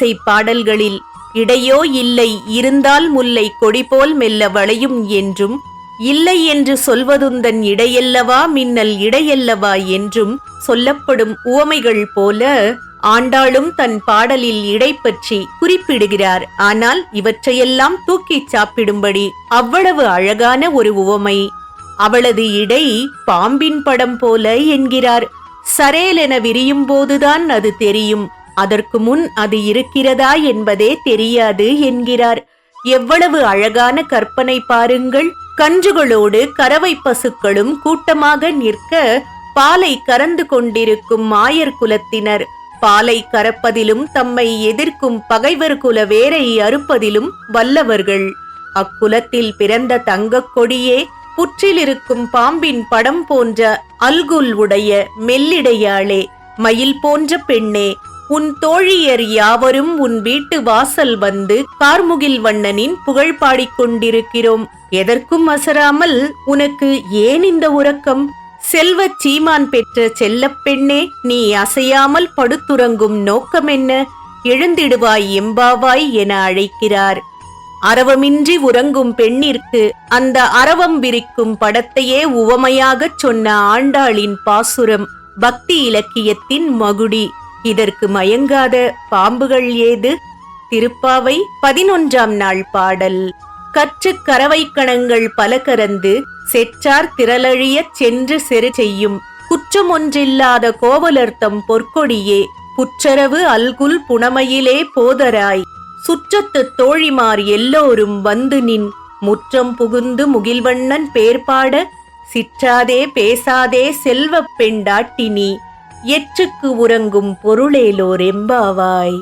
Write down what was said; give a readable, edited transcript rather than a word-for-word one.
இன்னிசை பாடல்களில் இடையோ இல்லை இருந்தால் முல்லை கொடி போல் மெல்ல வளையும் என்றும், இல்லை என்று சொல்வதுந்தன் இடையல்லவா மின்னல் இடையல்லவா என்றும் சொல்லப்படும் உவமைகள் போல ஆண்டாளும் தன் பாடலில் இடை பற்றி குறிப்பிடுகிறார். ஆனால் இவற்றையெல்லாம் தூக்கிச் சாப்பிடும்படி அவ்வளவு அழகான ஒரு உவமை. அவளது இடை பாம்பின் படம் போல என்கிறார். சரேலென விரியும் போதுதான் அது தெரியும், அதற்கு முன் அது இருக்கிறதா என்பதே தெரியாது என்கிறார். எவ்வளவு அழகான கற்பனை பாருங்கள். கன்றுகளோடு கறவை பசுக்களும் கூட்டமாக நிற்க பாலை கறந்து கொண்டிருக்கும் மாயர் குலத்தினர் பாலை கறப்பதிலும் தம்மை எதிர்க்கும் பகைவர் குல வேரை அறுப்பதிலும் வல்லவர்கள். அக்குலத்தில் பிறந்த தங்கக் கொடியே புற்றிலிருக்கும் பாம்பின் படம் போன்ற அல்குல் உடைய மெல்லிடையாளே, மயில் போன்ற பெண்ணே, உன் தோழியர் யாவரும் உன் வீட்டு வாசல் வந்து கார்முகில் வண்ணனின் புகழ் பாடிக்கொண்டிருக்கிறோம். எதற்கும் அசராமல் உனக்கு ஏன் இந்த உறக்கம்? செல்வச் சீமான் பெற்ற செல்லப் பெண்ணே, நீ அசையாமல் படுத்துறங்கும் நோக்கம் என்ன? எழுந்திடுவாய் எம்பாவாய் என அழைக்கிறார். அரவமின்றி உறங்கும் பெண்ணிற்கு அந்த அரவம் விரிக்கும் படத்தையே உவமையாகச் சொன்ன ஆண்டாளின் பாசுரம் பக்தி இலக்கியத்தின் மகுடி. இதற்கு மயங்காத பாம்புகள் ஏது? திருப்பாவை 11ஆம் நாள் பாடல். கற்று கறவை கணங்கள் பல கறந்து செற்றார் திரளழியச் சென்று செரு செய்யும் குற்றமொன்றில்லாத கோவலர்த்தம் பொற்கொடியே, புற்றரவு அல்குல் புனமையிலே போதராய், சுற்றத்து தோழிமார் எல்லோரும் வந்து நின் முற்றம் புகுந்து முகில்வண்ணன் பேர்பாட, சிற்றாதே பேசாதே செல்வப் பெண்டாட்டினி, எற்றுக்கு உறங்கும் பொருளேலோர் எம்பாவாய்.